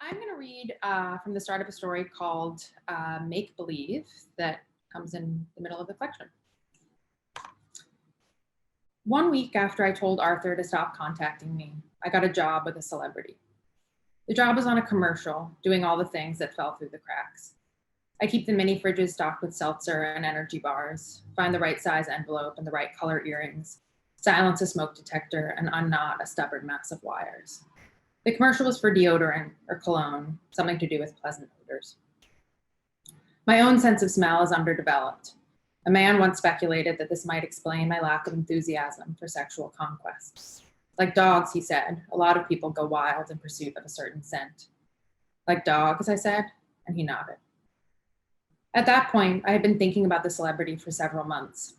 I'm going to read from the start of a story called Make Believe that comes in the middle of the collection. 1 week after I told Arthur to stop contacting me, I got a job with a celebrity. The job was on a commercial, doing all the things that fell through the cracks. I keep the mini fridges stocked with seltzer and energy bars, find the right size envelope and the right color earrings, silence a smoke detector, and unknot a stubborn mass of wires. The commercial was for deodorant or cologne, something to do with pleasant odors. My own sense of smell is underdeveloped. A man once speculated that this might explain my lack of enthusiasm for sexual conquests. Like dogs, he said, a lot of people go wild in pursuit of a certain scent. Like dogs, I said, and he nodded. At that point, I had been thinking about the celebrity for several months.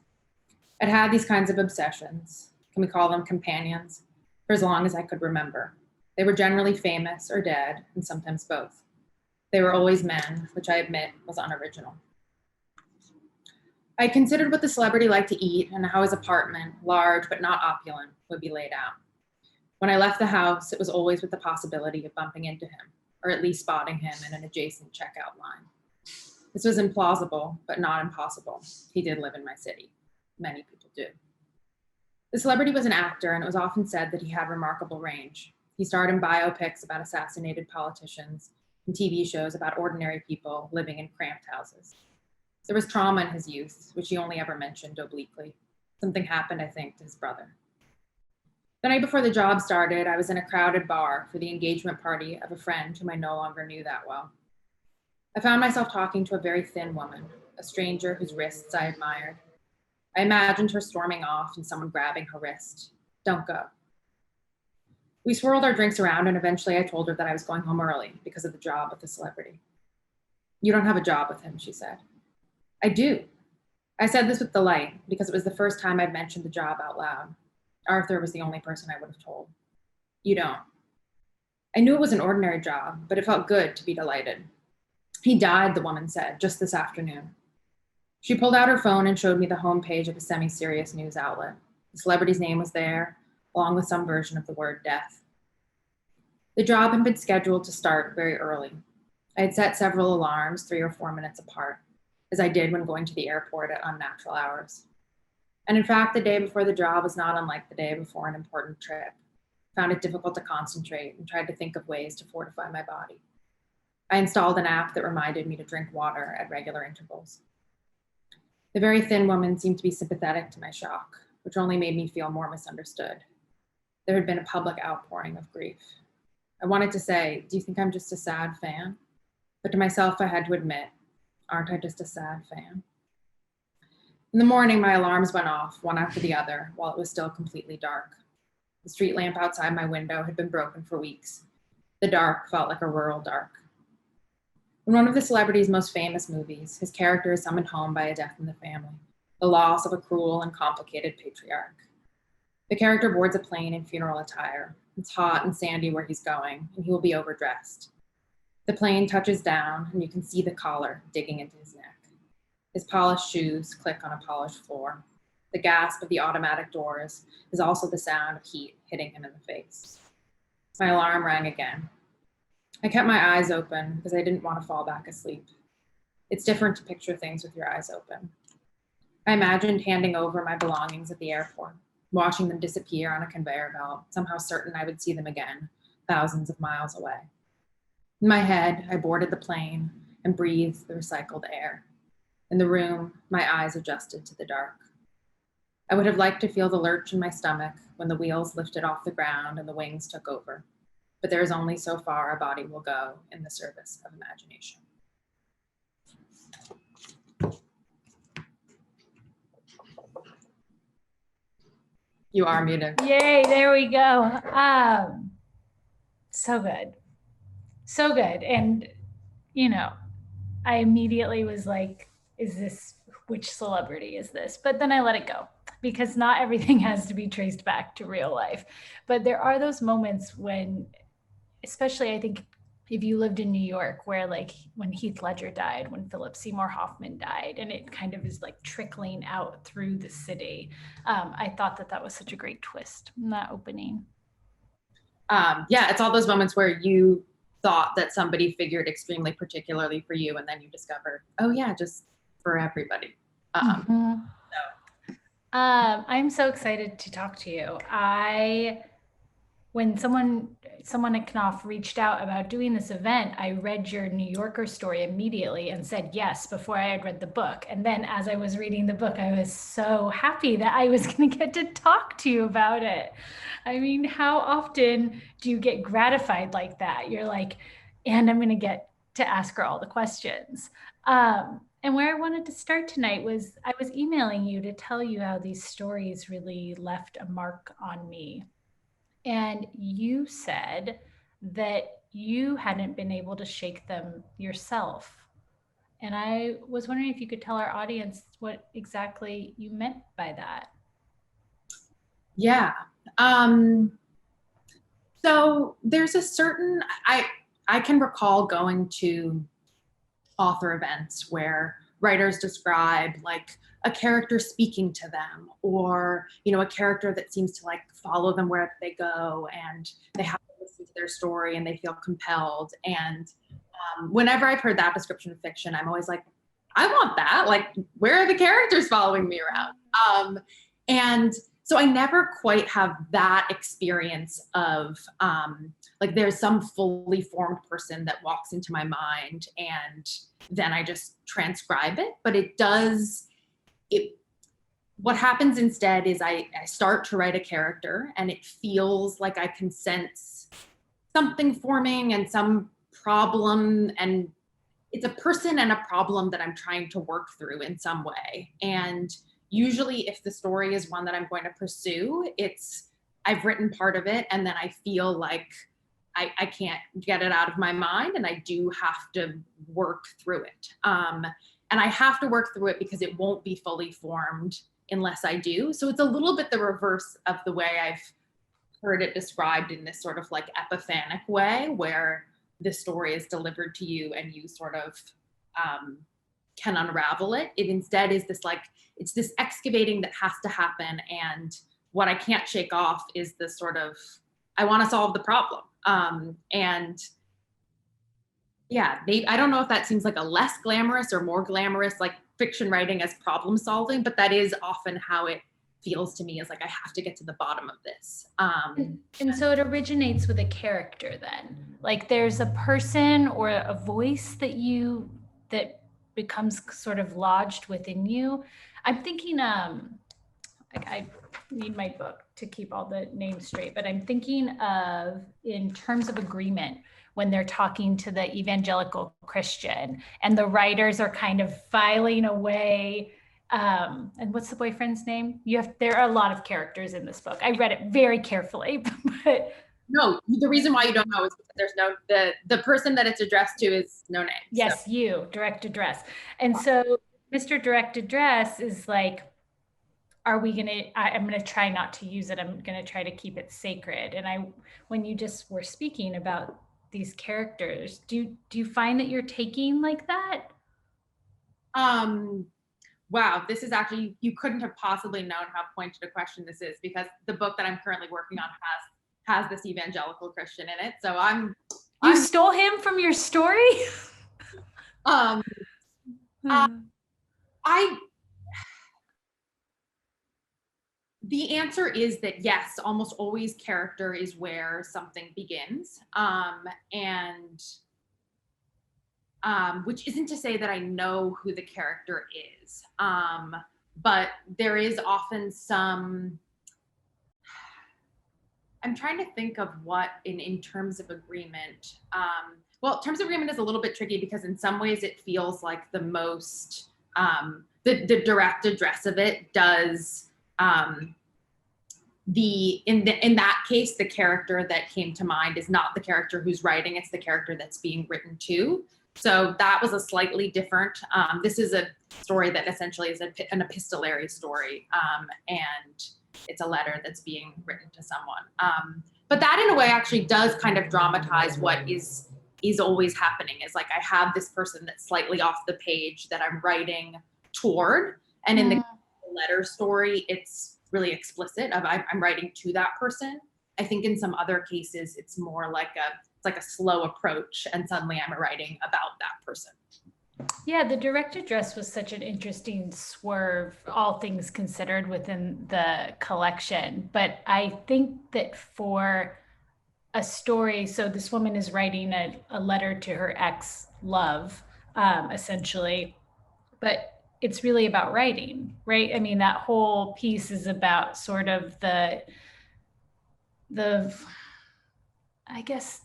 I'd had these kinds of obsessions, can we call them companions, for as long as I could remember. They were generally famous or dead, and sometimes both. They were always men, which I admit was unoriginal. I considered what the celebrity liked to eat and how his apartment, large but not opulent, would be laid out. When I left the house, it was always with the possibility of bumping into him, or at least spotting him in an adjacent checkout line. This was implausible, but not impossible. He did live in my city. Many people do. The celebrity was an actor, and it was often said that he had remarkable range. He starred in biopics about assassinated politicians and TV shows about ordinary people living in cramped houses. There was trauma in his youth, which he only ever mentioned obliquely. Something happened, I think, to his brother. The night before the job started, I was in a crowded bar for the engagement party of a friend whom I no longer knew that well. I found myself talking to a very thin woman, a stranger whose wrists I admired. I imagined her storming off and someone grabbing her wrist. Don't go. We swirled our drinks around, and eventually I told her that I was going home early because of the job with the celebrity. You don't have a job with him, she said. I do. I said this with delight because it was the first time I'd mentioned the job out loud. Arthur was the only person I would have told. You don't. I knew it was an ordinary job, but it felt good to be delighted. He died, the woman said, just this afternoon. She pulled out her phone and showed me the homepage of a semi-serious news outlet. The celebrity's name was there, along with some version of the word death. The job had been scheduled to start very early. I had set several alarms 3 or 4 minutes apart, as I did when going to the airport at unnatural hours. And in fact, the day before the job was not unlike the day before an important trip. I found it difficult to concentrate and tried to think of ways to fortify my body. I installed an app that reminded me to drink water at regular intervals. The very thin woman seemed to be sympathetic to my shock, which only made me feel more misunderstood. There had been a public outpouring of grief. I wanted to say, do you think I'm just a sad fan? But to myself, I had to admit, aren't I just a sad fan? In the morning, my alarms went off, one after the other, while it was still completely dark. The street lamp outside my window had been broken for weeks. The dark felt like a rural dark. In one of the celebrity's most famous movies, his character is summoned home by a death in the family, the loss of a cruel and complicated patriarch. The character boards a plane in funeral attire. It's hot and sandy where he's going, and he will be overdressed. The plane touches down, and you can see the collar digging into his neck. His polished shoes click on a polished floor. The gasp of the automatic doors is also the sound of heat hitting him in the face. My alarm rang again. I kept my eyes open because I didn't want to fall back asleep. It's different to picture things with your eyes open. I imagined handing over my belongings at the airport, watching them disappear on a conveyor belt, somehow certain I would see them again, thousands of miles away. In my head, I boarded the plane and breathed the recycled air. In the room, my eyes adjusted to the dark. I would have liked to feel the lurch in my stomach when the wheels lifted off the ground and the wings took over. But there is only so far a body will go in the service of imagination. You are muted. Yay, there we go. So good. So good. And, you know, I immediately was like, which celebrity is this? But then I let it go because not everything has to be traced back to real life. But there are those moments when, especially I think if you lived in New York, where like when Heath Ledger died, when Philip Seymour Hoffman died, and it kind of is like trickling out through the city. I thought that was such a great twist in that opening. Yeah, it's all those moments where you thought that somebody figured extremely particularly for you, and then you discover, oh yeah, just for everybody. I'm so excited to talk to you. When someone at Knopf reached out about doing this event, I read your New Yorker story immediately and said yes before I had read the book. And then as I was reading the book, I was so happy that I was going to get to talk to you about it. I mean, how often do you get gratified like that? You're like, and I'm going to get to ask her all the questions. And where I wanted to start tonight was I was emailing you to tell you how these stories really left a mark on me. And you said that you hadn't been able to shake them yourself. And I was wondering if you could tell our audience what exactly you meant by that. Yeah. So there's a certain, I can recall going to author events where writers describe like a character speaking to them, or, you know, a character that seems to like follow them wherever they go, and they have to listen to their story and they feel compelled. And whenever I've heard that description of fiction, I'm always like, I want that. Like, where are the characters following me around? And so I never quite have that experience of like there's some fully formed person that walks into my mind and then I just transcribe it. But what happens instead is I start to write a character and it feels like I can sense something forming and some problem, and it's a person and a problem that I'm trying to work through in some way. And usually if the story is one that I'm going to pursue, I've written part of it and then I feel like I can't get it out of my mind and I do have to work through it. And I have to work through it because it won't be fully formed unless I do. So it's a little bit the reverse of the way I've heard it described in this sort of like epiphanic way, where the story is delivered to you and you sort of can unravel it. It instead is this like, it's this excavating that has to happen. And what I can't shake off is this sort of, I want to solve the problem. And yeah, I don't know if that seems like a less glamorous or more glamorous, like fiction writing as problem solving, but that is often how it feels to me, is like, I have to get to the bottom of this. And so it originates with a character then, like there's a person or a voice that becomes sort of lodged within you. I'm thinking, like I need my book to keep all the names straight, but I'm thinking of, in terms of agreement, when they're talking to the evangelical Christian and the writers are kind of filing away. And what's the boyfriend's name? There are a lot of characters in this book. I read it very carefully, but no, the reason why you don't know is because there's the person that it's addressed to is no name. Yes, so. You, direct address. And so Mr. Direct Address is like, I'm going to try not to use it. I'm going to try to keep it sacred. And when you just were speaking about these characters, do you find that you're taking like that? Wow, this is actually, you couldn't have possibly known how pointed a question this is, because the book that I'm currently working on has this evangelical Christian in it. So You stole him from your story? The answer is that yes, almost always character is where something begins. Which isn't to say that I know who the character is. But there is often I'm trying to think of what in terms of agreement. Well, terms of agreement is a little bit tricky because in some ways it feels like the most, the direct address of it does, in that case, the character that came to mind is not the character who's writing, it's the character that's being written to. So that was a slightly different, this is a story that essentially is an epistolary story, and it's a letter that's being written to someone. But that in a way actually does kind of dramatize what is always happening, is like I have this person that's slightly off the page that I'm writing toward, and in the letter story, it's really explicit of I'm writing to that person. I think in some other cases, it's more like it's like a slow approach, and suddenly I'm writing about that person. Yeah, the direct address was such an interesting swerve, all things considered, within the collection. But I think that for a story, so this woman is writing a letter to her ex-love, essentially, but it's really about writing, right? I mean, that whole piece is about sort of the I guess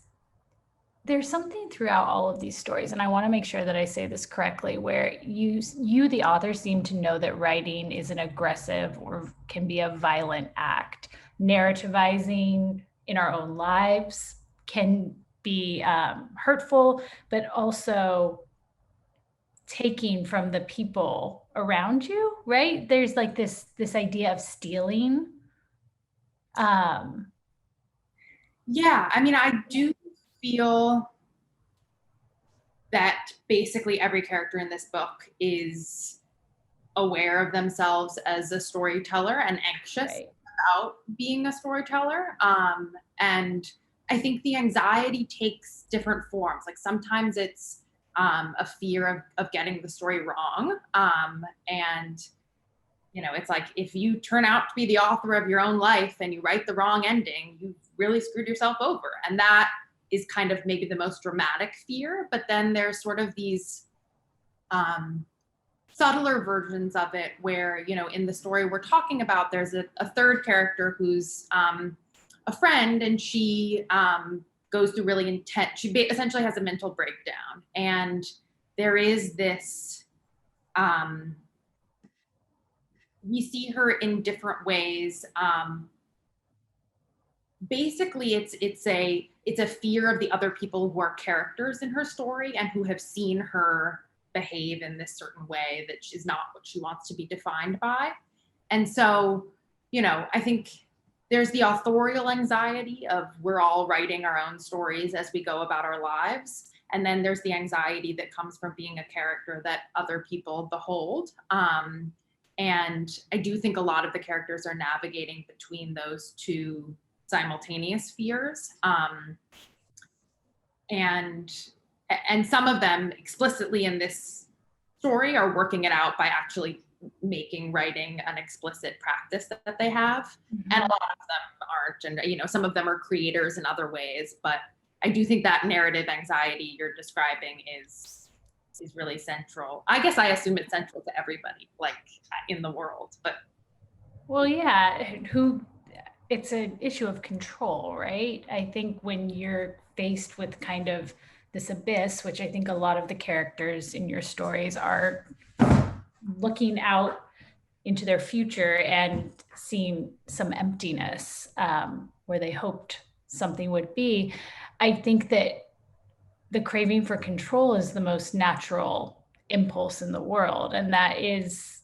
there's something throughout all of these stories, and I want to make sure that I say this correctly, where you the author, seem to know that writing is an aggressive or can be a violent act. Narrativizing in our own lives can be hurtful, but also taking from the people around you, right? There's like this idea of stealing. Yeah, I mean, I do feel that basically every character in this book is aware of themselves as a storyteller and anxious Right. about being a storyteller. And I think the anxiety takes different forms. Like sometimes it's a fear of getting the story wrong. And you know, it's like if you turn out to be the author of your own life and you write the wrong ending, you've really screwed yourself over. And that is kind of maybe the most dramatic fear. But then there's sort of these subtler versions of it where, you know, in the story we're talking about, there's a third character who's a friend, and she goes through really intense, she essentially has a mental breakdown. And there is this, we see her in different ways. Basically, it's a fear of the other people who are characters in her story and who have seen her behave in this certain way that is not what she wants to be defined by. And so, you know, I think there's the authorial anxiety of we're all writing our own stories as we go about our lives. And then there's the anxiety that comes from being a character that other people behold. And I do think a lot of the characters are navigating between those two simultaneous fears. And some of them explicitly in this story are working it out by actually making writing an explicit practice that they have. Mm-hmm. And a lot of them aren't. And, you know, some of them are creators in other ways. But I do think that narrative anxiety you're describing is really central. I guess I assume it's central to everybody, like in the world. But well, yeah, it's an issue of control, right? I think when you're faced with kind of this abyss, which I think a lot of the characters in your stories are looking out into their future and seeing some emptiness where they hoped something would be. I think that the craving for control is the most natural impulse in the world. And that is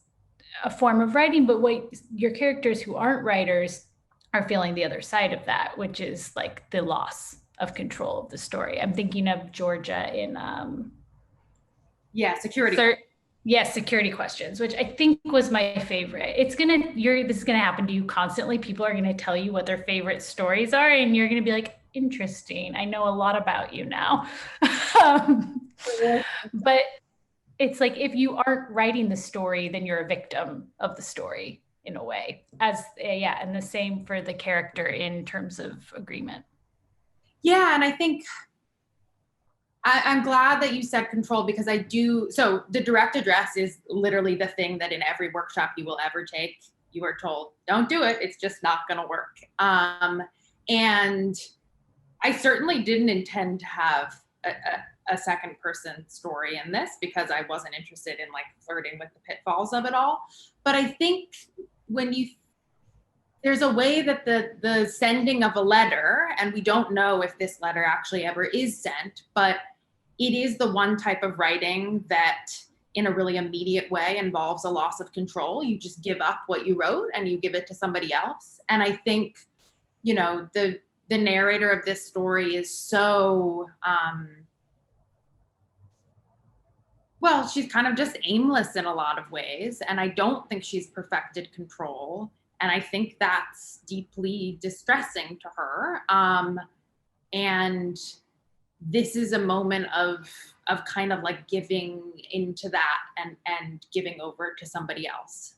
a form of writing, but what your characters who aren't writers are feeling the other side of that, which is like the loss of control of the story. I'm thinking of Georgia in Security. Security Questions, which I think was my favorite. This is gonna happen to you constantly. People are gonna tell you what their favorite stories are, and you're gonna be like, interesting, I know a lot about you now. But it's like, if you aren't writing the story, then you're a victim of the story in a way, and the same for the character in terms of agreement. Yeah, and I think I'm glad that you said control, because I do. So the direct address is literally the thing that in every workshop you will ever take, you are told, don't do it. It's just not going to work. And I certainly didn't intend to have a second person story in this, because I wasn't interested in like flirting with the pitfalls of it all. But I think there's a way that the sending of a letter, and we don't know if this letter actually ever is sent, but it is the one type of writing that in a really immediate way involves a loss of control. You just give up what you wrote and you give it to somebody else. And I think, you know, the narrator of this story is so, well, she's kind of just aimless in a lot of ways. And I don't think she's perfected control. And I think that's deeply distressing to her. And this is a moment of kind of like giving into that and giving over to somebody else.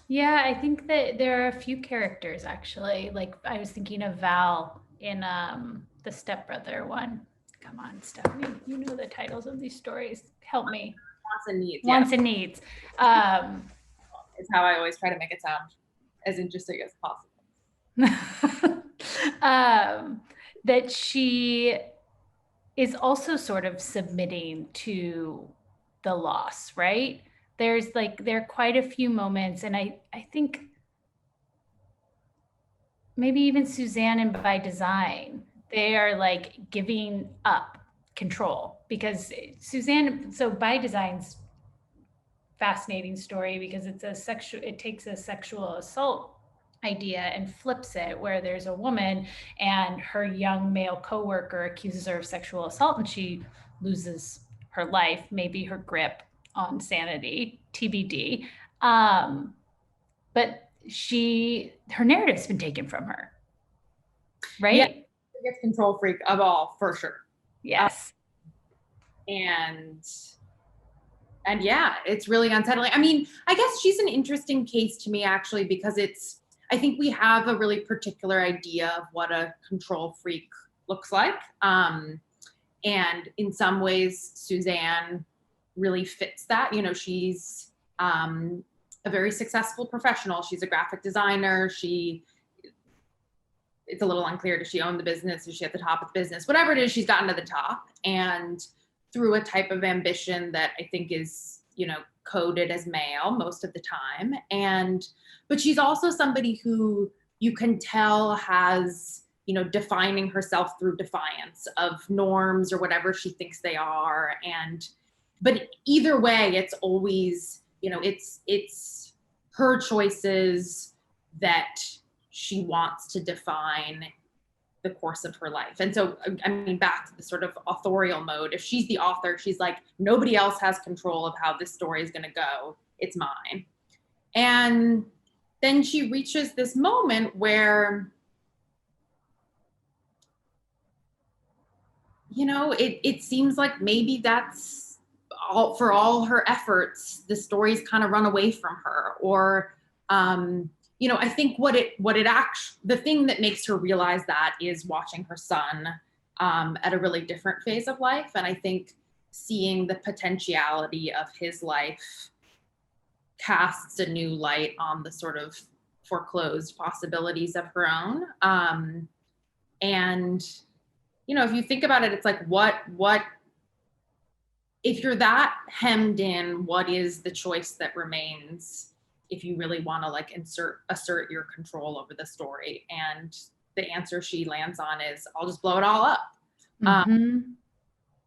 Yeah, I think that there are a few characters actually. Like I was thinking of Val in the stepbrother one. Come on, Stephanie, you know the titles of these stories. Help me. Wants and needs. Wants Yeah. and needs. It's how I always try to make it sound as interesting as possible. That she is also sort of submitting to the loss, right? There are quite a few moments, and I think maybe even Suzanne and By Design, they are like giving up control because Suzanne, so By Design's fascinating story because it takes a sexual assault idea and flips it where there's a woman and her young male coworker accuses her of sexual assault and she loses her life, maybe her grip on sanity, TBD. But her narrative's been taken from her, right? Yeah, biggest control freak of all, for sure. Yes. And yeah, it's really unsettling. I mean, I guess she's an interesting case to me actually, because I think we have a really particular idea of what a control freak looks like. And in some ways, Suzanne really fits that. You know, she's a very successful professional. She's a graphic designer. It's a little unclear, does she own the business? Is she at the top of the business? Whatever it is, she's gotten to the top. And through a type of ambition that I think is, you know, coded as male most of the time. But she's also somebody who you can tell has, you know, defining herself through defiance of norms or whatever she thinks they are. But either way, it's always, you know, it's her choices that she wants to define the course of her life. And so, I mean, back to the sort of authorial mode, if she's the author, she's like, nobody else has control of how this story is going to go. It's mine. And then she reaches this moment where, you know, it seems like maybe that's all, for all her efforts, the stories kind of run away from her. Or, you know, I think the thing that makes her realize that is watching her son at a really different phase of life. And I think seeing the potentiality of his life casts a new light on the sort of foreclosed possibilities of her own. And, you know, if you think about it, it's like, if you're that hemmed in, what is the choice that remains if you really want to like assert your control over the story? And the answer she lands on is, I'll just blow it all up.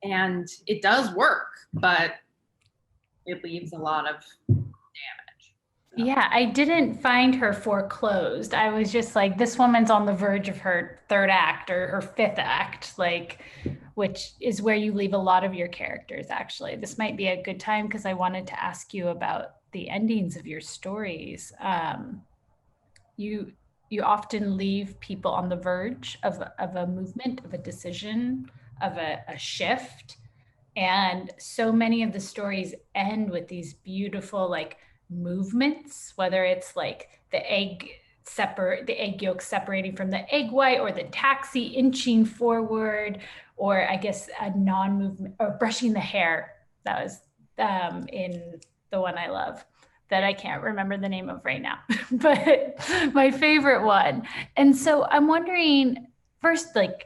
And it does work, but it leaves a lot of damage. Yeah, I didn't find her foreclosed. I was just like, this woman's on the verge of her third act or her fifth act, like, which is where you leave a lot of your characters, actually. This might be a good time because I wanted to ask you about the endings of your stories. You often leave people on the verge of a movement, of a decision, of a shift. And so many of the stories end with these beautiful like movements, whether it's like the egg yolk separating from the egg white, or the taxi inching forward, or I guess a non-movement, or brushing the hair. That was in the one I love that I can't remember the name of right now, but my favorite one. And so I'm wondering, first, like,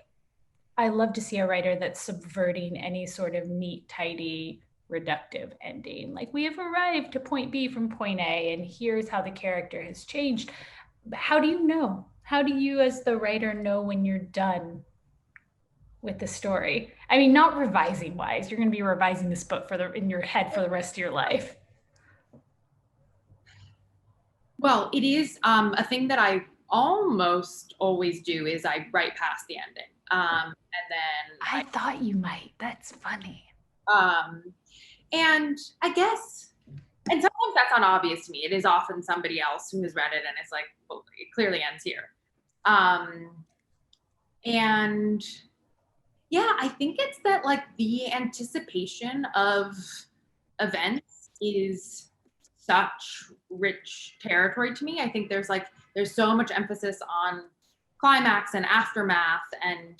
I love to see a writer that's subverting any sort of neat, tidy, reductive ending. Like, we have arrived to point B from point A, and here's how the character has changed. How do you know? How do you, as the writer, know when you're done with the story? I mean, not revising wise. You're going to be revising this book in your head for the rest of your life. Well, it is a thing that I almost always do is I write past the ending. And then I thought you might. That's funny. And I guess, and sometimes that's not obvious to me. It is often somebody else who has read it and it's like, well, it clearly ends here. And Yeah, I think it's that like the anticipation of events is such rich territory to me. I think there's so much emphasis on climax and aftermath, and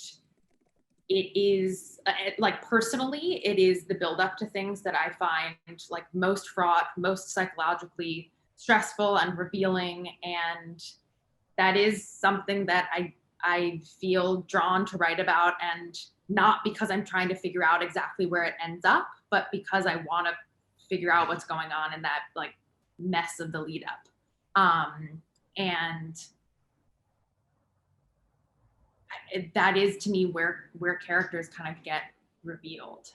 it is like personally, it is the buildup to things that I find like most fraught, most psychologically stressful and revealing, and that is something that I feel drawn to write about, and not because I'm trying to figure out exactly where it ends up, but because I want to figure out what's going on in that like mess of the lead up. And that is to me where characters kind of get revealed.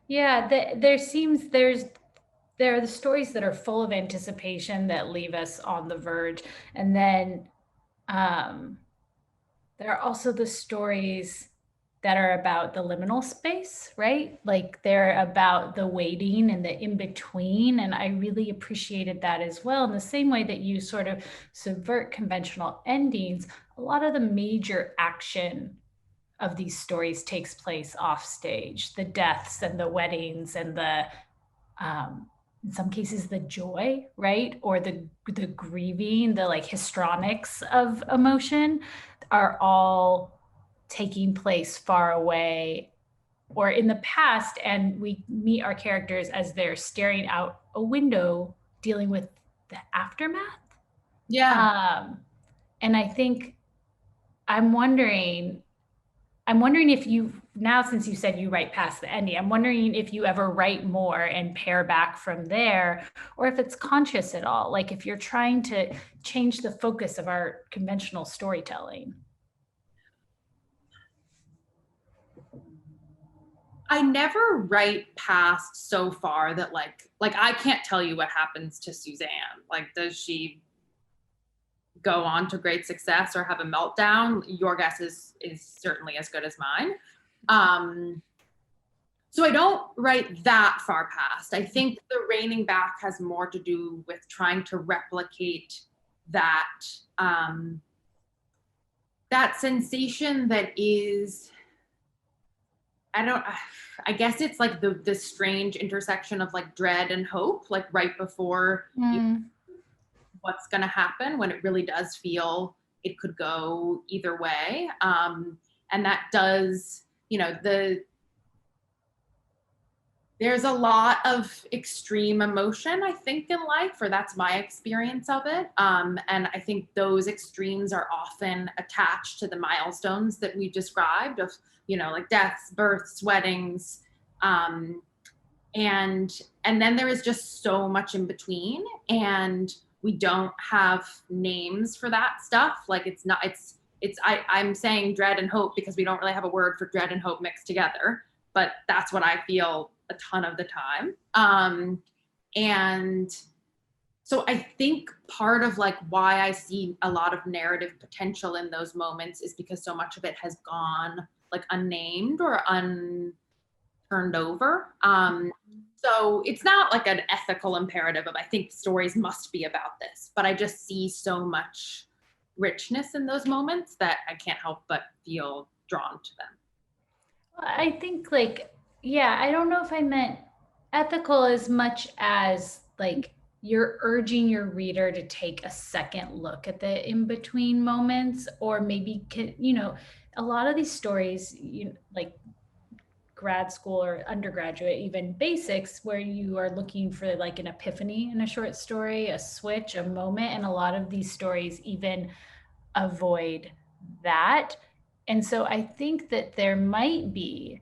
Yeah, there are the stories that are full of anticipation that leave us on the verge, and then there are also the stories that are about the liminal space, right? Like they're about the waiting and the in between. And I really appreciated that as well. In the same way that you sort of subvert conventional endings, a lot of the major action of these stories takes place off stage, the deaths and the weddings and the in some cases the joy, right, or the grieving, the like histrionics of emotion are all taking place far away or in the past, and we meet our characters as they're staring out a window dealing with the aftermath. Yeah. And I think I'm wondering if you now, since you said you write past the ending, I'm wondering if you ever write more and pare back from there, or if it's conscious at all, like if you're trying to change the focus of our conventional storytelling. I never write past so far that like I can't tell you what happens to Suzanne. Like, does she go on to great success or have a meltdown? Your guess is certainly as good as mine. So I don't write that far past. I think the reining back has more to do with trying to replicate that that sensation that is, I guess it's like the strange intersection of like dread and hope, like right before what's going to happen, when it really does feel it could go either way. And that does, there's a lot of extreme emotion, I think, in life, or that's my experience of it. And I think those extremes are often attached to the milestones that we described of, like deaths, births, weddings. And then there is just so much in between, and we don't have names for that stuff. Like I'm saying dread and hope because we don't really have a word for dread and hope mixed together, but that's what I feel a ton of the time. And so I think part of like why I see a lot of narrative potential in those moments is because so much of it has gone like unnamed or turned over. So it's not like an ethical imperative of I think stories must be about this, but I just see so much richness in those moments that I can't help but feel drawn to them. I think I don't know if I meant ethical as much as like you're urging your reader to take a second look at the in-between moments, or maybe, a lot of these stories, like grad school or undergraduate, even basics, where you are looking for like an epiphany in a short story, a switch, a moment. And a lot of these stories even avoid that. And so I think that there might be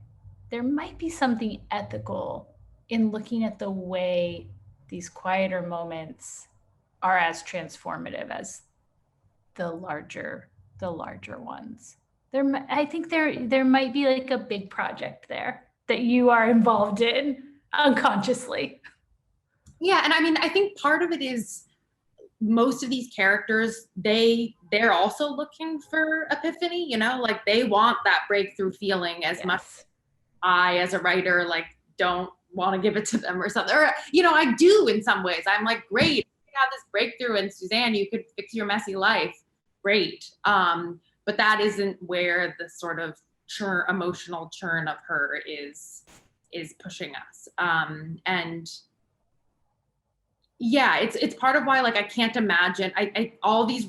something ethical in looking at the way these quieter moments are as transformative as the larger ones. I think there might be like a big project there that you are involved in unconsciously. Yeah, and I mean, I think part of it is most of these characters, they're also looking for epiphany, like they want that breakthrough feeling as much as I, as a writer, like don't want to give it to them or something. Or, I do in some ways. I'm like, great, you have this breakthrough, and Suzanne, you could fix your messy life. Great. But that isn't where the sort of emotional churn of her is pushing us. And yeah, it's part of why, like, I can't imagine, all these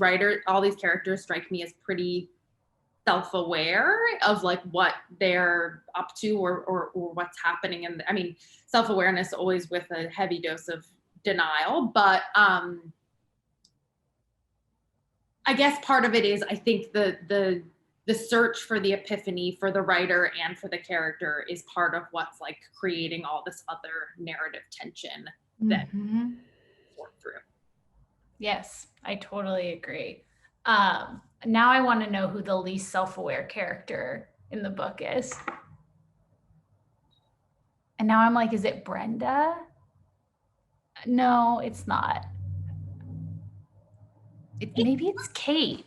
characters strike me as pretty self-aware of like what they're up to, or what's happening. And I mean, self-awareness always with a heavy dose of denial, but I guess part of it is, I think the search for the epiphany for the writer and for the character is part of what's like creating all this other narrative tension that sort through. Yes, I totally agree. Now I want to know who the least self-aware character in the book is. And now I'm like, is it Brenda? No, it's not. Maybe it's Kate.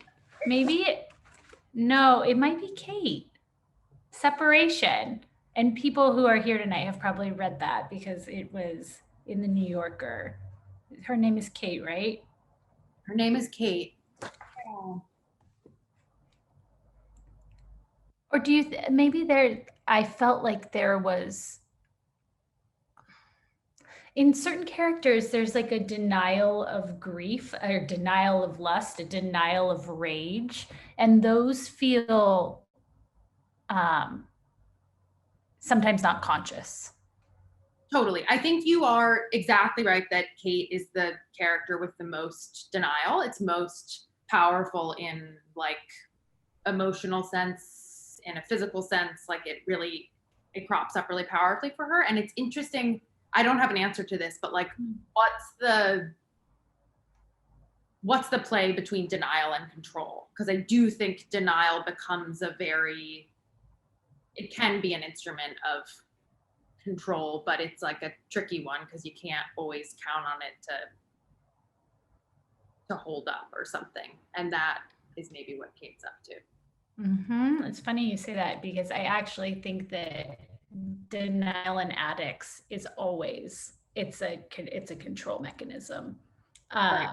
No, it might be Kate. Separation. And people who are here tonight have probably read that because it was in the New Yorker. Her name is Kate, right? Her name is Kate. Oh. Or do you maybe there, I felt like there was, in certain characters, there's like a denial of grief, or denial of lust, a denial of rage, and those feel sometimes not conscious. Totally. I think you are exactly right that Kate is the character with the most denial. It's most powerful in like emotional sense, in a physical sense. Like it crops up really powerfully for her. And it's interesting. I don't have an answer to this, but like, what's the play between denial and control? Because I do think denial becomes it can be an instrument of control, but it's like a tricky one because you can't always count on it to hold up or something. And that is maybe what Kate's up to. It's funny you say that, because I actually think that denial in addicts is always, it's a control mechanism. Right.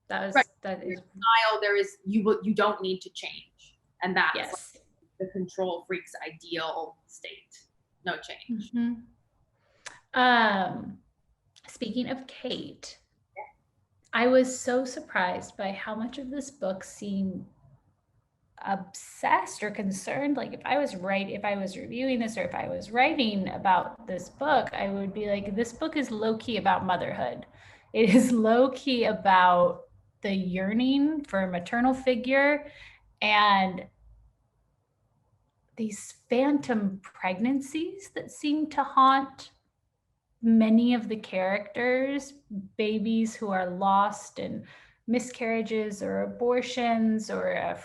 That is denial. You don't need to change, and that's yes. like the control freak's ideal state. No change. Speaking of Kate, I was so surprised by how much of this book seemed obsessed or concerned. Like if I was reviewing this, or if I was writing about this book, I would be like, this book is low-key about motherhood. It is low-key about the yearning for a maternal figure and these phantom pregnancies that seem to haunt many of the characters, babies who are lost in miscarriages or abortions, or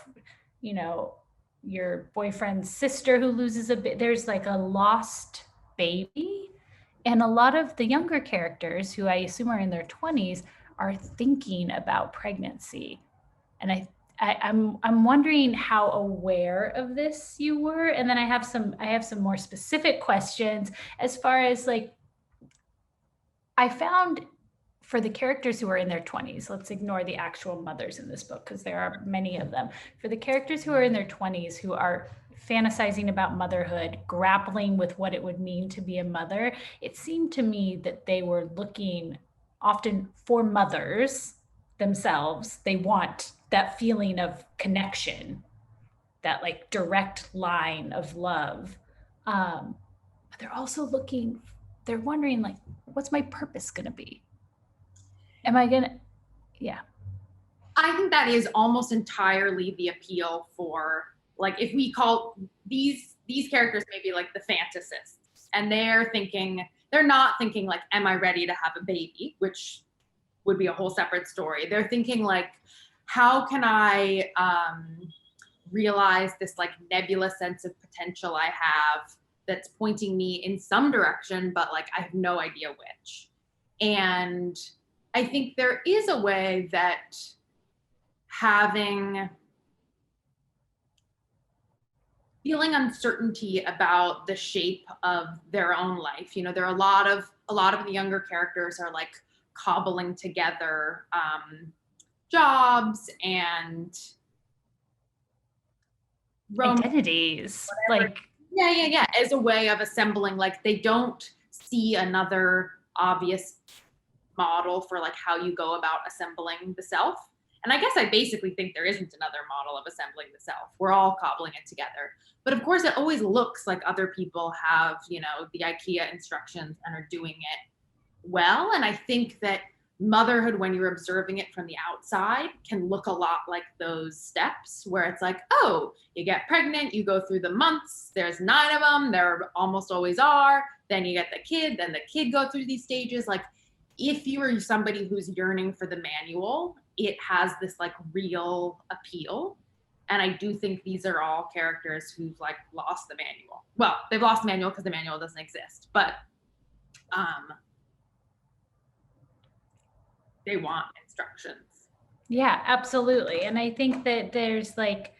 your boyfriend's sister who loses there's like a lost baby. And a lot of the younger characters, who I assume are in their 20s, are thinking about pregnancy. And I'm wondering how aware of this you were. And then I have some more specific questions as far as like, I found for the characters who are in their 20s, let's ignore the actual mothers in this book because there are many of them. For the characters who are in their 20s who are fantasizing about motherhood, grappling with what it would mean to be a mother, it seemed to me that they were looking often for mothers themselves. They want that feeling of connection, that like direct line of love. But they're also they're wondering like, what's my purpose going to be? Yeah. I think that is almost entirely the appeal for, like, if we call these characters maybe like the fantasists, and they're not thinking like, am I ready to have a baby, which would be a whole separate story. They're thinking like, how can I realize this like nebulous sense of potential I have that's pointing me in some direction, but like I have no idea which. And I think there is a way that feeling uncertainty about the shape of their own life. There are a lot of the younger characters are like cobbling together jobs and identities, whatever. like, Yeah, as a way of assembling. Like they don't see another obvious model for like how you go about assembling the self. And I guess I basically think there isn't another model of assembling the self. We're all cobbling it together. But of course, it always looks like other people have, you know, the IKEA instructions and are doing it well. And I think that motherhood, when you're observing it from the outside, can look a lot like those steps where it's like, oh, you get pregnant, you go through the months, there's 9 of them, there almost always are. Then you get the kid, then the kid go through these stages. Like, if you are somebody who's yearning for the manual, it has this like real appeal. And I do think these are all characters who've like lost the manual. Well, they've lost the manual because the manual doesn't exist, but they want instructions. yeah, absolutely. And I think that there's like,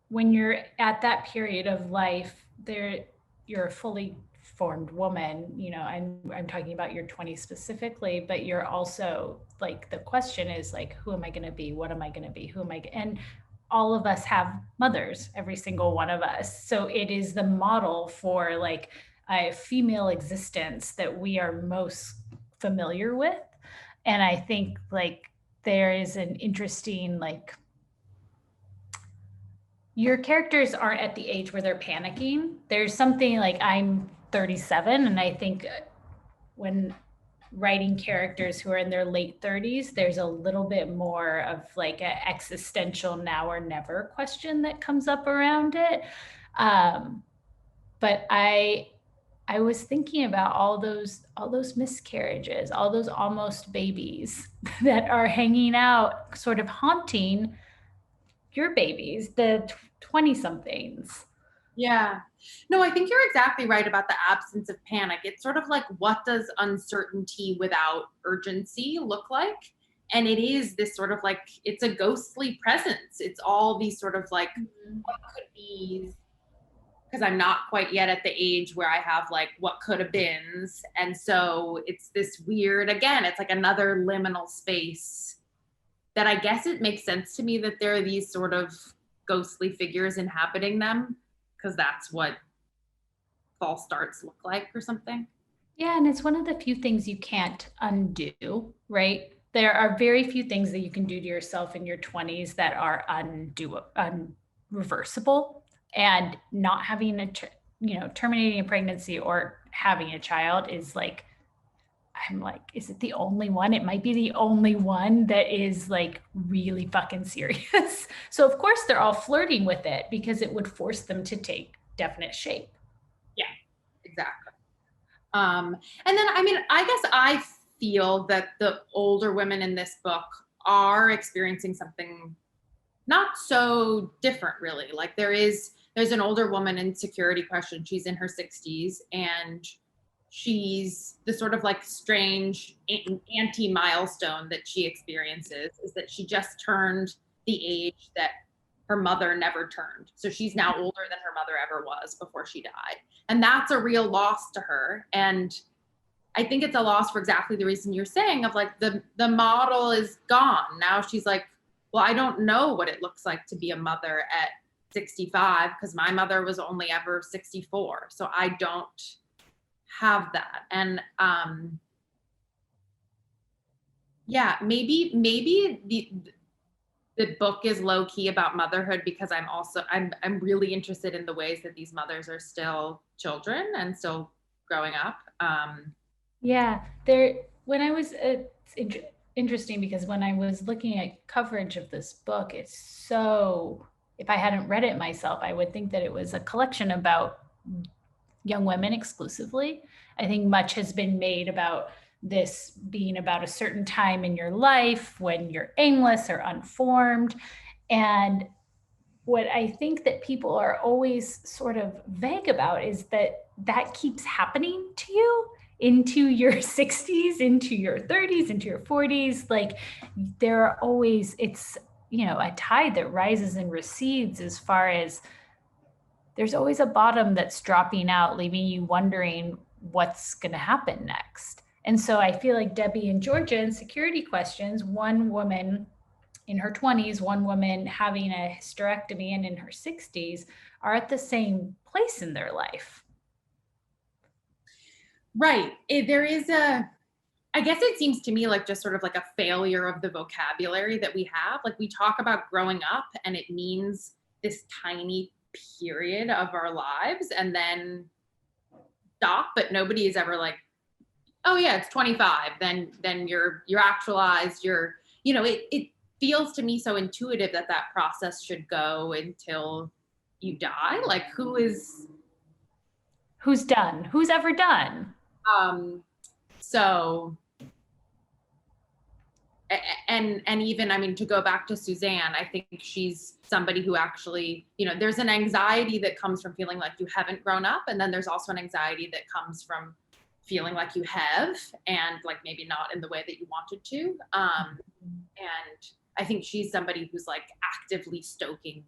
when you're at that period of life, you're a fully formed woman, you know, I'm talking about your 20s specifically, but you're also like, the question is like, who am I going to be? What am I going to be? Who am I? And all of us have mothers, every single one of us. So it is the model for like a female existence that we are most familiar with. And I think like there is an interesting, like, your characters aren't at the age where they're panicking. There's something like, I'm 37, and I think when writing characters who are in their late 30s, there's a little bit more of like an existential now or never question that comes up around it. But I was thinking about all those miscarriages, all those almost babies that are hanging out, sort of haunting your babies, the 20 somethings. Yeah. No, I think you're exactly right about the absence of panic. It's sort of like, what does uncertainty without urgency look like? And it is this sort of like, it's a ghostly presence. It's all these sort of like, what could be, because I'm not quite yet at the age where I have like what could have beens. And so it's this weird, again, it's like another liminal space that I guess it makes sense to me that there are these sort of ghostly figures inhabiting them, because that's what false starts look like or something. Yeah, and it's one of the few things you can't undo, right? There are very few things that you can do to yourself in your 20s that are unreversible. And not having terminating a pregnancy or having a child is like, I'm like, is it the only one? It might be the only one that is like really fucking serious. So of course they're all flirting with it because it would force them to take definite shape. Yeah, exactly. And then, I mean, I guess I feel that the older women in this book are experiencing something not so different, really. Like there's an older woman in Security Question. She's in her 60s, and she's the sort of like strange anti-milestone that she experiences is that she just turned the age that her mother never turned. So she's now older than her mother ever was before she died. And that's a real loss to her. And I think it's a loss for exactly the reason you're saying, of like the model is gone. Now she's like, well, I don't know what it looks like to be a mother at 65 because my mother was only ever 64. So I don't have that. And yeah, maybe the book is low key about motherhood because I'm really interested in the ways that these mothers are still children and still growing up. Yeah, when I was, it's interesting because when I was looking at coverage of this book, it's so, if I hadn't read it myself, I would think that it was a collection about young women exclusively. I think much has been made about this being about a certain time in your life when you're aimless or unformed. And what I think that people are always sort of vague about is that keeps happening to you into your 60s, into your 30s, into your 40s. Like there are always, it's, a tide that rises and recedes, as far as there's always a bottom that's dropping out, leaving you wondering what's going to happen next. And so I feel like Debbie and Georgia in Security Questions, one woman in her 20s, one woman having a hysterectomy, and in her 60s are at the same place in their life. Right. There is I guess it seems to me like just sort of like a failure of the vocabulary that we have. Like we talk about growing up and it means this tiny period of our lives and then stop, but nobody is ever like, oh yeah, it's 25, then you're actualized, it feels to me so intuitive that that process should go until you die. Like Who's done? Who's ever done? So and even, I mean, to go back to Suzanne, I think she's somebody who actually, there's an anxiety that comes from feeling like you haven't grown up, and then there's also an anxiety that comes from feeling like you have, and like maybe not in the way that you wanted to. And I think she's somebody who's like actively stoking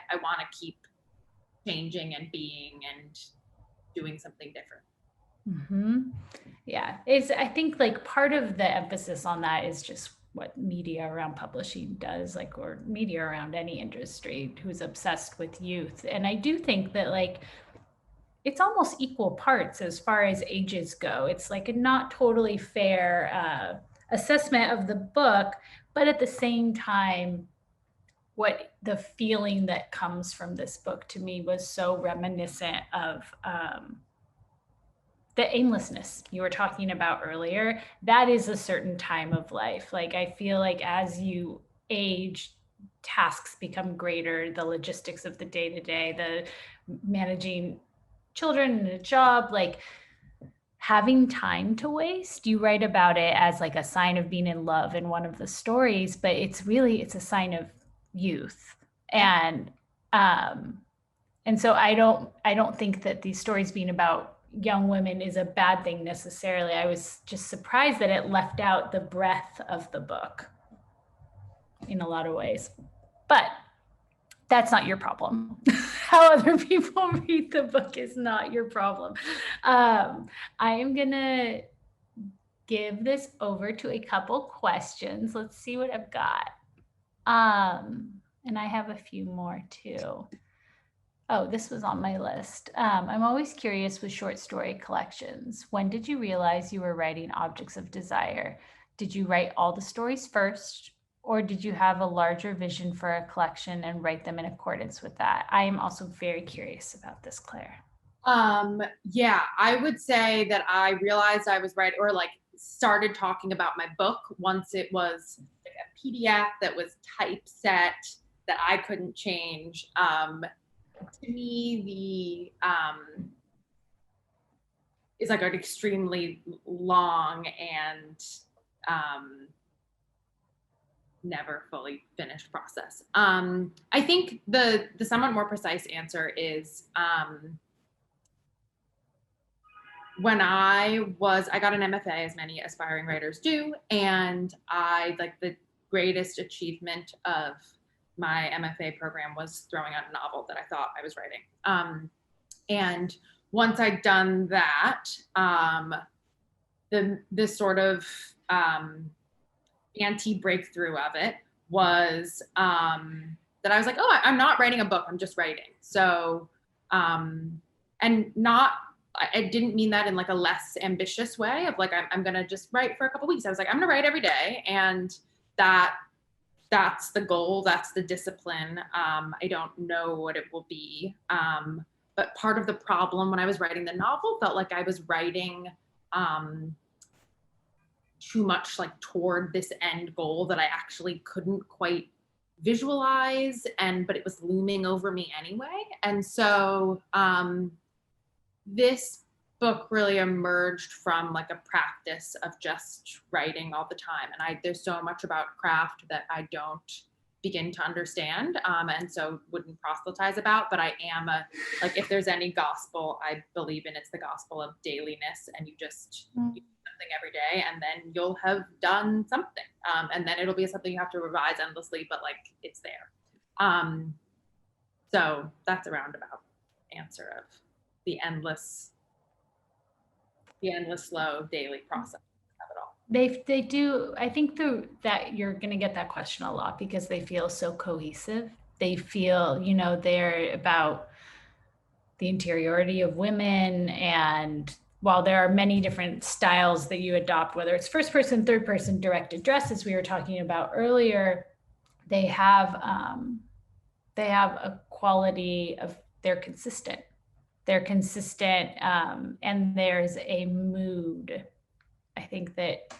I want to keep changing and being and doing something different. Mm-hmm. Yeah, I think like part of the emphasis on that is just what media around publishing does, like, or media around any industry who's obsessed with youth. And I do think that like it's almost equal parts as far as ages go. It's like a not totally fair assessment of the book, but at the same time, what the feeling that comes from this book to me was so reminiscent of the aimlessness you were talking about earlier. That is a certain time of life. Like I feel like as you age, tasks become greater, the logistics of the day-to-day, the managing children and a job, like having time to waste. You write about it as like a sign of being in love in one of the stories, but it's a sign of youth. And so I don't think that these stories being about young women is a bad thing necessarily. I was just surprised that it left out the breadth of the book in a lot of ways. But that's not your problem. How other people read the book is not your problem. I am gonna give this over to a couple questions. Let's see what I've got. And I have a few more too. Oh, this was on my list. I'm always curious with short story collections. When did you realize you were writing objects of desire? Did you write all the stories first, or did you have a larger vision for a collection and write them in accordance with that? I am also very curious about this, Claire. Yeah, I would say that I realized I was right, or like started talking about my book once it was like a PDF that was typeset that I couldn't change. To me, is like an extremely long and never fully finished process. I think the somewhat more precise answer is when I got an MFA, as many aspiring writers do, and like the greatest achievement of my MFA program was throwing out a novel that I thought I was writing. And once I'd done that, the sort of anti-breakthrough of it was that I was like, oh, I'm not writing a book, I'm just writing. So, and not, I didn't mean that in like a less ambitious way of like, I'm gonna just write for a couple weeks. I was like, I'm gonna write every day, and that's the goal, that's the discipline. I don't know what it will be. But part of the problem when I was writing the novel felt like I was writing too much like toward this end goal that I actually couldn't quite visualize, but it was looming over me anyway. And so this book really emerged from like a practice of just writing all the time. And there's so much about craft that I don't begin to understand, and so wouldn't proselytize about, but I am like, if there's any gospel I believe in, it's the gospel of dailiness, and you just do something every day, and then you'll have done something, and then it'll be something you have to revise endlessly, but like it's there. So that's a roundabout answer of the endless slow daily process of it all. They do. I think that you're going to get that question a lot because they feel so cohesive. They feel, they're about the interiority of women. And while there are many different styles that you adopt, whether it's first person, third person, direct address, as we were talking about earlier, they have a quality of they're consistent. They're consistent, and there's a mood, I think, that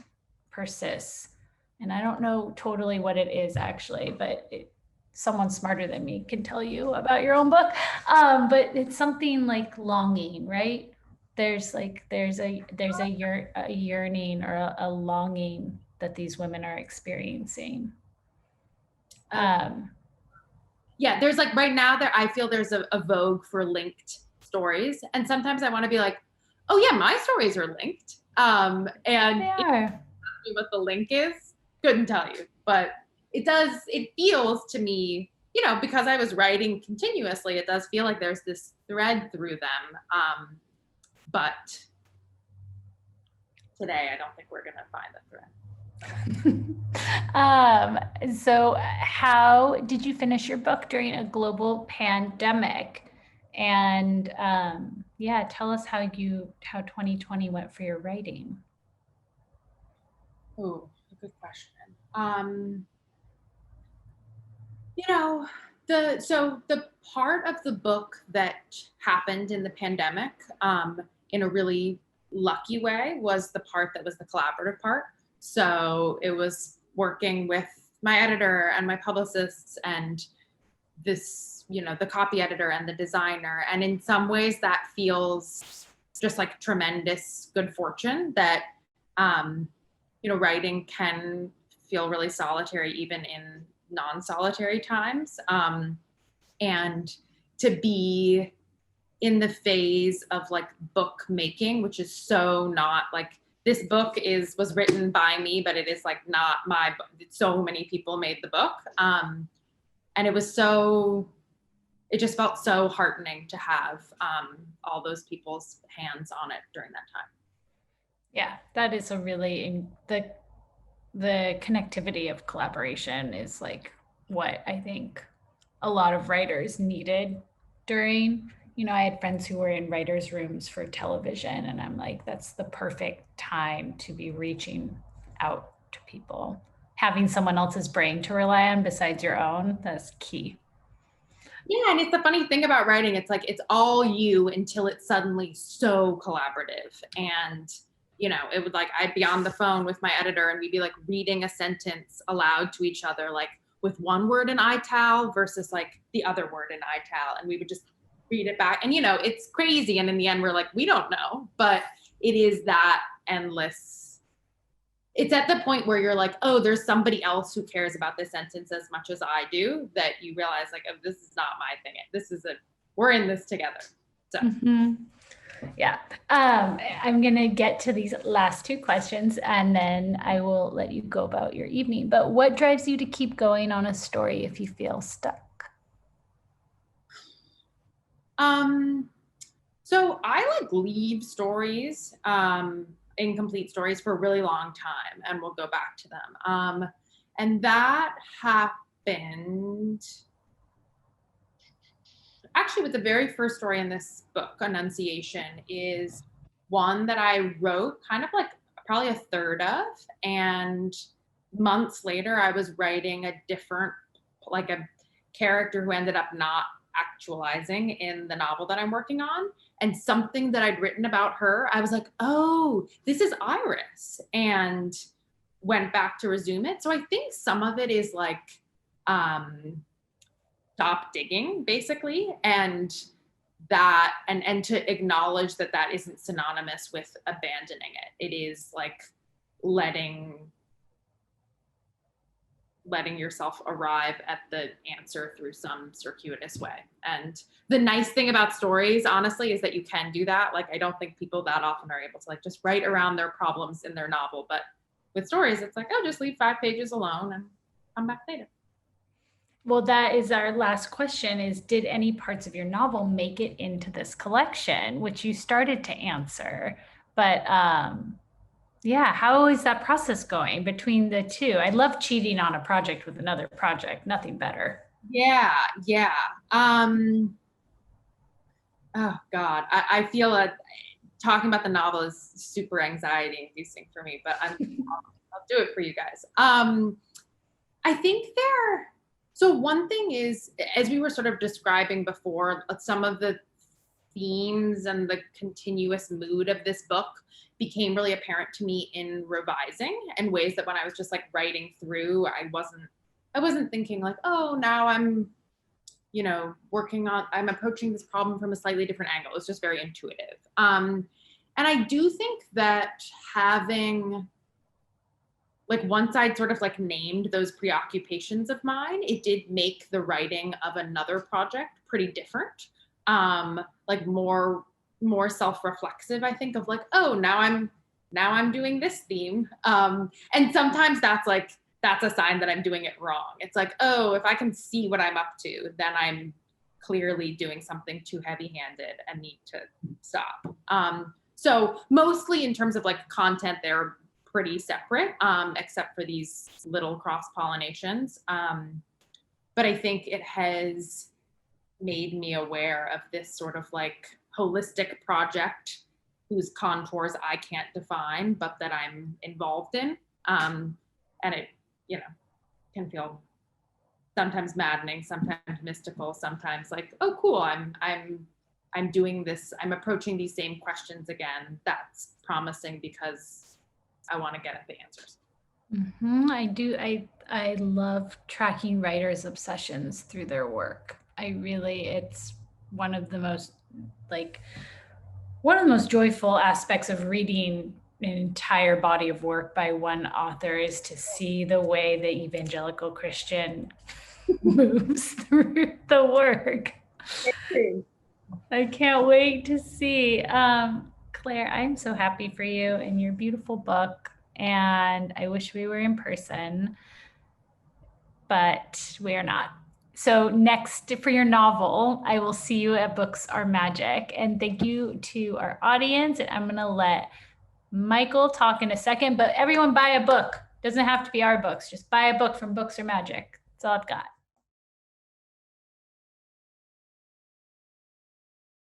persists. And I don't know totally what it is actually, but someone smarter than me can tell you about your own book. But it's something like longing, right? There's a yearning or a longing that these women are experiencing. Yeah, there's like right now I feel there's a vogue for linked stories. And sometimes I want to be like, oh yeah, my stories are linked. And they are. What the link is, couldn't tell you. But it feels to me, because I was writing continuously, it does feel like there's this thread through them. But today, I don't think we're going to find the thread. So how did you finish your book during a global pandemic? And tell us how 2020 went for your writing. Oh, a good question. The part of the book that happened in the pandemic, in a really lucky way, was the part that was the collaborative part. So it was working with my editor and my publicists and this, the copy editor and the designer. And in some ways that feels just like tremendous good fortune that, writing can feel really solitary even in non-solitary times. And to be in the phase of like book making, which is so not like, this book was written by me, but it is like not my book. So many people made the book. And it just felt so heartening to have all those people's hands on it during that time. Yeah, that is a really, the connectivity of collaboration is like what I think a lot of writers needed during, I had friends who were in writers' rooms for television, and I'm like, that's the perfect time to be reaching out to people. Having someone else's brain to rely on besides your own, that's key. Yeah, and it's the funny thing about writing, it's like, it's all you until it's suddenly so collaborative. And, it would like, I'd be on the phone with my editor and we'd be like reading a sentence aloud to each other, like with one word in ital versus like the other word in ital. And we would just read it back. And, it's crazy. And in the end, we're like, we don't know, but it is that endless. It's at the point where you're like, oh, there's somebody else who cares about this sentence as much as I do, that you realize like, oh, this is not my thing. We're in this together. So. Mm-hmm. Yeah. I'm going to get to these last two questions and then I will let you go about your evening. But what drives you to keep going on a story if you feel stuck? So I like leave stories, incomplete stories for a really long time, and we'll go back to them. And that happened actually with the very first story in this book, Annunciation, is one that I wrote kind of like probably a third of. And months later, I was writing a different, like a character who ended up not actualizing in the novel that I'm working on. And something that I'd written about her, I was like, oh, this is Iris, and went back to resume it. So I think some of it is like, stop digging basically, and to acknowledge that isn't synonymous with abandoning it. It is like letting yourself arrive at the answer through some circuitous way. And the nice thing about stories, honestly, is that you can do that. Like, I don't think people that often are able to like just write around their problems in their novel, but with stories, it's like, oh, just leave 5 pages alone and come back later. Well, that is our last question, is did any parts of your novel make it into this collection, which you started to answer, but Yeah. How is that process going between the two? I love cheating on a project with another project. Nothing better. Yeah, yeah. Oh God, I feel like talking about the novel is super anxiety inducing for me, but I'll do it for you guys. I think so one thing is, as we were sort of describing before, some of the themes and the continuous mood of this book became really apparent to me in revising, in ways that when I was just like writing through, I wasn't thinking like, oh, now I'm, I'm approaching this problem from a slightly different angle. It's just very intuitive. And I do think that having, like, once I'd sort of like named those preoccupations of mine, it did make the writing of another project pretty different. Like more self-reflexive, I think, of like, oh, now I'm doing this theme. And sometimes that's a sign that I'm doing it wrong. It's like, oh, if I can see what I'm up to, then I'm clearly doing something too heavy-handed and need to stop. So mostly in terms of like content, they're pretty separate, except for these little cross-pollinations. But I think it has made me aware of this sort of like holistic project whose contours I can't define, but that I'm involved in. And it, can feel sometimes maddening, sometimes mystical, sometimes like, oh, cool, I'm doing this, I'm approaching these same questions again. That's promising because I want to get at the answers. I do. I love tracking writers' obsessions through their work. It's one of the most joyful aspects of reading an entire body of work by one author is to see the way the evangelical Christian moves through the work. I can't wait to see. Clare, I'm so happy for you and your beautiful book. And I wish we were in person, but we are not. So next for your novel, I will see you at Books Are Magic. And thank you to our audience. And I'm going to let Michael talk in a second, but everyone buy a book. Doesn't have to be our books. Just buy a book from Books Are Magic. That's all I've got.